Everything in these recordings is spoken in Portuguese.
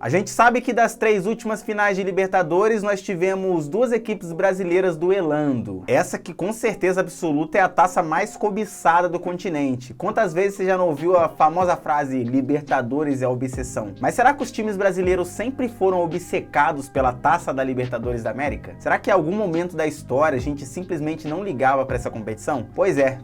A gente sabe que das 3 últimas finais de Libertadores nós tivemos 2 equipes brasileiras duelando. Essa que com certeza absoluta é a taça mais cobiçada do continente. Quantas vezes você já não ouviu a famosa frase Libertadores é a obsessão? Mas será que os times brasileiros sempre foram obcecados pela taça da Libertadores da América? Será que em algum momento da história a gente simplesmente não ligava para essa competição? Pois é,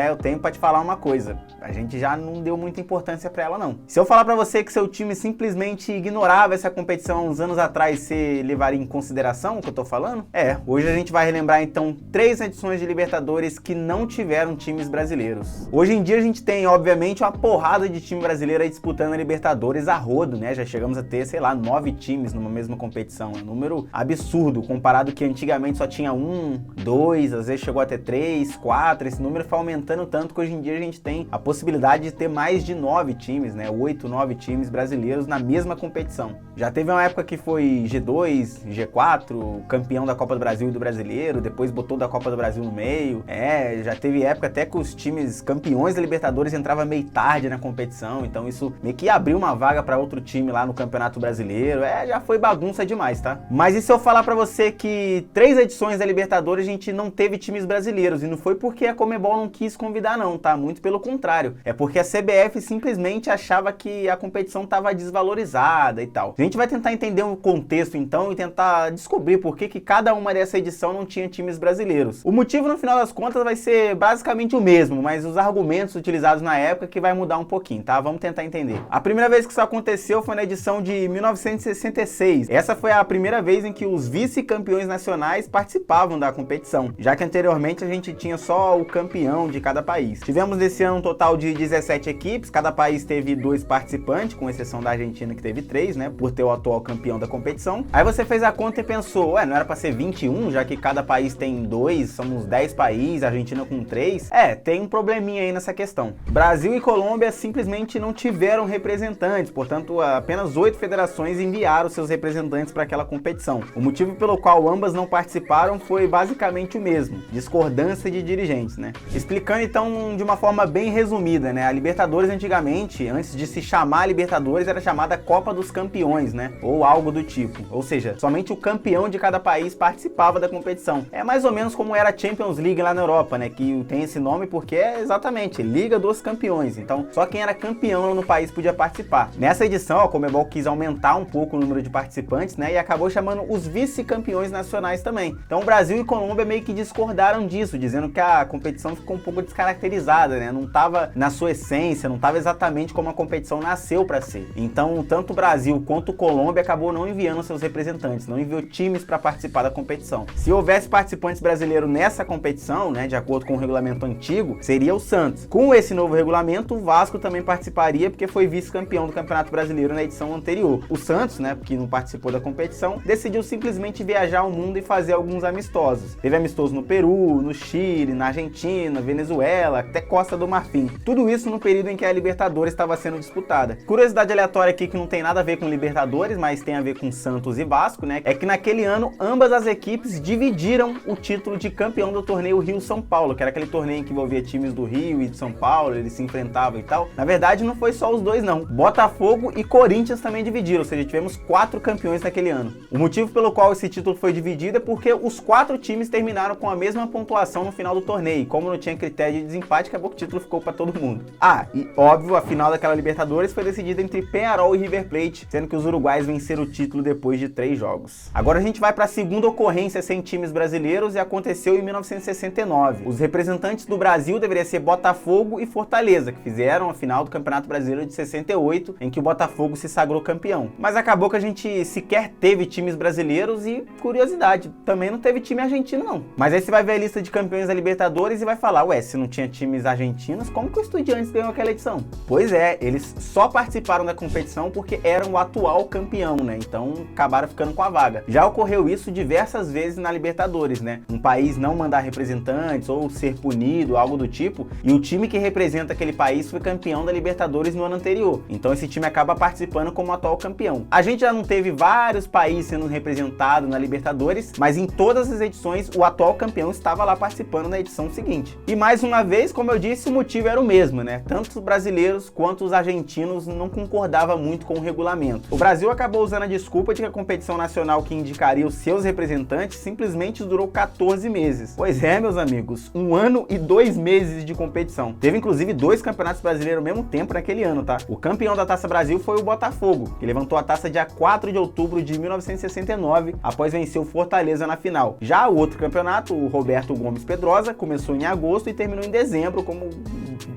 eu tenho para te falar uma coisa. A gente já não deu muita importância para ela não. Se eu falar para você que seu time simplesmente ignorava essa competição uns anos atrás, você levaria em consideração o que eu tô falando? Hoje a gente vai relembrar então 3 edições de Libertadores que não tiveram times brasileiros. Hoje em dia a gente tem, obviamente, uma porrada de time brasileiro aí disputando a Libertadores a rodo, né? Já chegamos a ter, sei lá, 9 times numa mesma competição. É um número absurdo, comparado que antigamente só tinha 1, 2, às vezes chegou a ter 3, 4, esse número foi aumentando tanto que hoje em dia a gente tem a possibilidade de ter mais de 9 times, né? 8, 9 times brasileiros na mesma competição. Já teve uma época que foi G2, G4, campeão da Copa do Brasil e do Brasileiro, depois botou da Copa do Brasil no meio. Já teve época até que os times campeões da Libertadores entravam meio tarde na competição, então isso meio que abriu uma vaga para outro time lá no Campeonato Brasileiro. Já foi bagunça demais, tá? Mas e se eu falar para você que 3 edições da Libertadores a gente não teve times brasileiros, e não foi porque a Conmebol não quis convidar não, tá? Muito pelo contrário. É porque a CBF simplesmente achava que a competição estava desvalorizada e tal. A gente vai tentar entender o contexto então e tentar descobrir por que cada uma dessa edição não tinha times brasileiros. O motivo no final das contas vai ser basicamente o mesmo, mas os argumentos utilizados na época que vai mudar um pouquinho, tá? Vamos tentar entender. A primeira vez que isso aconteceu foi na edição de 1966. Essa foi a primeira vez em que os vice-campeões nacionais participavam da competição, já que anteriormente a gente tinha só o campeão de cada país. Tivemos nesse ano um total de 17 equipes, cada país teve 2 participantes, com exceção da Argentina que teve 3, né? Por ter o atual campeão da competição. Aí você fez a conta e pensou, não era pra ser 21, já que cada país tem 2, somos 10 países, a Argentina com 3. Tem um probleminha aí nessa questão. Brasil e Colômbia simplesmente não tiveram representantes, portanto apenas 8 federações enviaram seus representantes para aquela competição. O motivo pelo qual ambas não participaram foi basicamente o mesmo, discordância de dirigentes, né? Explicando então de uma forma bem resumida, né? A Libertadores antigamente, antes de se chamar Libertadores, era chamada Copa dos Campeões, né? Ou algo do tipo. Ou seja, somente o campeão de cada país participava da competição. É mais ou menos como era a Champions League lá na Europa, né? Que tem esse nome porque é exatamente Liga dos Campeões. Então, só quem era campeão no país podia participar. Nessa edição, a Conmebol quis aumentar um pouco o número de participantes, né? E acabou chamando os vice-campeões nacionais também. Então, o Brasil e Colômbia meio que discordaram disso, dizendo que a competição ficou um pouco descaracterizada, né? Não estava na sua essência, não estava exatamente como a competição nasceu para ser. Então, tanto o Brasil quanto Colômbia acabou não enviando seus representantes, não enviou times para participar da competição. Se houvesse participantes brasileiros nessa competição, né, de acordo com o regulamento antigo, seria o Santos. Com esse novo regulamento, o Vasco também participaria porque foi vice-campeão do Campeonato Brasileiro na edição anterior. O Santos, né, que não participou da competição, decidiu simplesmente viajar ao mundo e fazer alguns amistosos. Teve amistoso no Peru, no Chile, na Argentina, Venezuela, até Costa do Marfim. Tudo isso no período em que a Libertadores estava sendo disputada. Curiosidade aleatória aqui que não tem nada a ver com Libertadores, mas tem a ver com Santos e Vasco, né? É que naquele ano ambas as equipes dividiram o título de campeão do torneio Rio-São Paulo, que era aquele torneio que envolvia times do Rio e de São Paulo, eles se enfrentavam e tal. Na verdade, não foi só os dois, não. Botafogo e Corinthians também dividiram, ou seja, tivemos 4 campeões naquele ano. O motivo pelo qual esse título foi dividido é porque os 4 times terminaram com a mesma pontuação no final do torneio. E como não tinha critério de desempate, acabou que o título ficou para todo mundo. E óbvio, a final daquela Libertadores foi decidida entre Peñarol e River Plate, sendo que os uruguaios venceram o título depois de 3 jogos. Agora a gente vai para a segunda ocorrência sem times brasileiros e aconteceu em 1969. Os representantes do Brasil deveriam ser Botafogo e Fortaleza, que fizeram a final do Campeonato Brasileiro de 68, em que o Botafogo se sagrou campeão. Mas acabou que a gente sequer teve times brasileiros e, curiosidade, também não teve time argentino não. Mas aí você vai ver a lista de campeões da Libertadores e vai falar, se não tinha times argentinos, como que o Estudiantes ganhou aquela edição? Pois é, eles só participaram da competição porque eram o atual campeão, né? Então acabaram ficando com a vaga. Já ocorreu isso diversas vezes na Libertadores, né? Um país não mandar representantes ou ser punido, algo do tipo, e o time que representa aquele país foi campeão da Libertadores no ano anterior. Então esse time acaba participando como atual campeão. A gente já não teve vários países sendo representados na Libertadores, mas em todas as edições o atual campeão estava lá participando na edição seguinte. E mais uma vez, como eu disse, o motivo era o mesmo, né? Tanto os brasileiros quanto os argentinos não concordavam muito com o regulamento. O Brasil acabou usando a desculpa de que a competição nacional que indicaria os seus representantes simplesmente durou 14 meses. Pois é, meus amigos, 1 ano e 2 meses de competição. Teve inclusive 2 campeonatos brasileiros ao mesmo tempo naquele ano, tá? O campeão da Taça Brasil foi o Botafogo, que levantou a taça dia 4 de outubro de 1969, após vencer o Fortaleza na final. Já o outro campeonato, o Roberto Gomes Pedrosa, começou em agosto e terminou em dezembro, como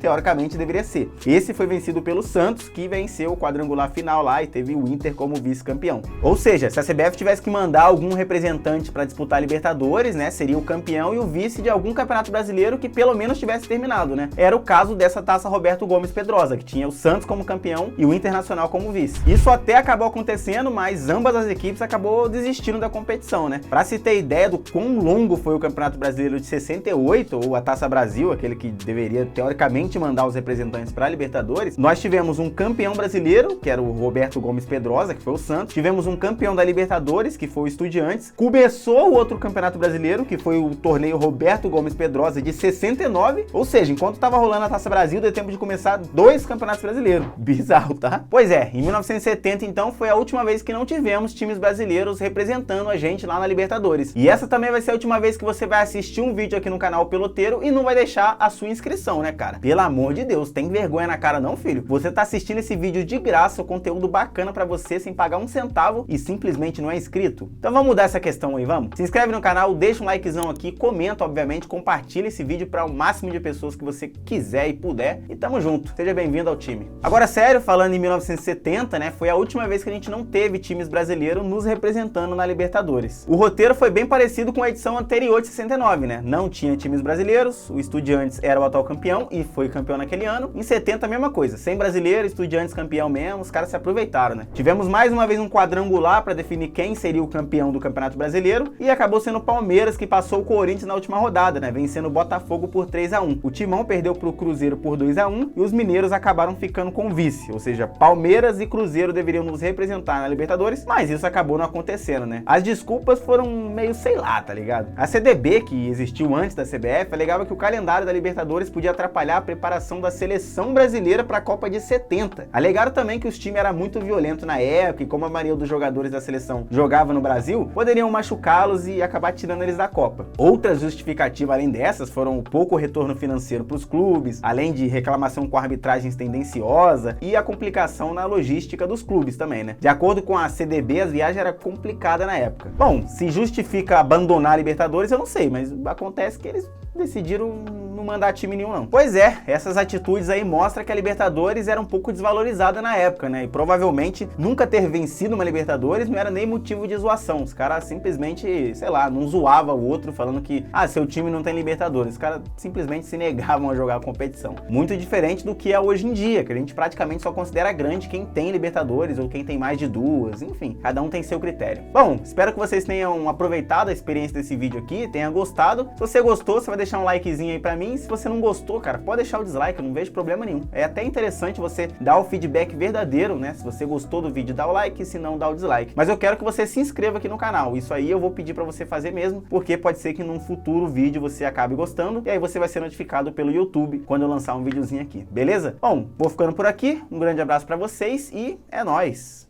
teoricamente deveria ser. Esse foi vencido pelo Santos, que venceu o quadrangular final lá e teve o Inter como vice-campeão. Ou seja, se a CBF tivesse que mandar algum representante para disputar a Libertadores, né, seria o campeão e o vice de algum campeonato brasileiro que pelo menos tivesse terminado, né? Era o caso dessa taça Roberto Gomes Pedrosa, que tinha o Santos como campeão e o Internacional como vice. Isso até acabou acontecendo, mas ambas as equipes acabou desistindo da competição, né? Para se ter ideia do quão longo foi o Campeonato Brasileiro de 68, ou a Taça Brasil, aquele que deveria teoricamente mandar os representantes para a Libertadores, nós tivemos um campeão brasileiro, que era o Roberto Gomes Pedrosa, que foi o Santos, tivemos um campeão da Libertadores, que foi o Estudiantes, começou o outro Campeonato Brasileiro, que foi o torneio Roberto Gomes Pedrosa de 69, ou seja, enquanto estava rolando a Taça Brasil, deu tempo de começar 2 campeonatos brasileiros. Bizarro, tá? Pois é, em 1970, então, foi a última vez que não tivemos times brasileiros representando a gente lá na Libertadores. E essa também vai ser a última vez que você vai assistir um vídeo aqui no canal Peloteiro e não vai deixar a sua inscrição, né, cara? Pelo amor de Deus, tem vergonha na cara não, filho? Você tá assistindo esse vídeo de graça, conteúdo bacana pra você, sem pagar um centavo e simplesmente não é inscrito? Então vamos mudar essa questão aí, vamos? Se inscreve no canal, deixa um likezão aqui, comenta, obviamente, compartilha esse vídeo para o máximo de pessoas que você quiser e puder. E tamo junto, seja bem-vindo ao time. Agora, sério, falando em 1970, né, foi a última vez que a gente não teve times brasileiros nos representando na Libertadores. O roteiro foi bem parecido com a edição anterior de 69, né? Não tinha times brasileiros, o Estudiantes era o atual campeão e foi campeão naquele ano. Em 70, a mesma coisa, sem brasileiro, Estudiantes campeão mesmo, os caras se aproveitaram, né? Tivemos mais uma vez um quadrangular para definir quem seria o campeão do Campeonato Brasileiro e acabou sendo o Palmeiras que passou o Corinthians na última rodada, né? Vencendo o Botafogo por 3-1. O Timão perdeu pro Cruzeiro por 2-1 e os mineiros acabaram ficando com o vice, ou seja, Palmeiras e Cruzeiro deveriam nos representar na Libertadores, mas isso acabou não acontecendo, né? As desculpas foram meio sei lá, tá ligado? A CDB, que existiu antes da CBF, alegava que o calendário da Libertadores podia atrapalhar a preparação da seleção brasileira para a Copa de 70. Alegaram também que os times eram muito violentos na época e como a maioria dos jogadores da seleção jogava no Brasil, poderiam machucá-los e acabar tirando eles da Copa. Outras justificativas além dessas foram o pouco retorno financeiro para os clubes, além de reclamação com arbitragens tendenciosa e a complicação na logística dos clubes também, né? De acordo com a CDB, as viagens eram complicadas na época. Bom, se justifica abandonar a Libertadores, eu não sei, mas acontece que eles decidiram não mandar time nenhum, não. Pois é, essas atitudes aí mostram que a Libertadores era um pouco desvalorizada na época, né? E provavelmente nunca ter vencido uma Libertadores não era nem motivo de zoação. Os caras simplesmente, sei lá, não zoava o outro falando que, seu time não tem Libertadores. Os caras simplesmente se negavam a jogar a competição. Muito diferente do que é hoje em dia, que a gente praticamente só considera grande quem tem Libertadores ou quem tem mais de 2, enfim, cada um tem seu critério. Bom, espero que vocês tenham aproveitado a experiência desse vídeo aqui, tenha gostado. Se você gostou, você vai deixar um likezinho aí pra mim. Se você não gostou, cara, pode deixar o dislike, eu não vejo problema nenhum. É até interessante você dar o feedback verdadeiro, né? Se você gostou do vídeo, dá o like, se não, dá o dislike. Mas eu quero que você se inscreva aqui no canal. Isso aí eu vou pedir pra você fazer mesmo, porque pode ser que num futuro vídeo você acabe gostando e aí você vai ser notificado pelo YouTube quando eu lançar um videozinho aqui, beleza? Bom, vou ficando por aqui. Um grande abraço pra vocês e é nóis!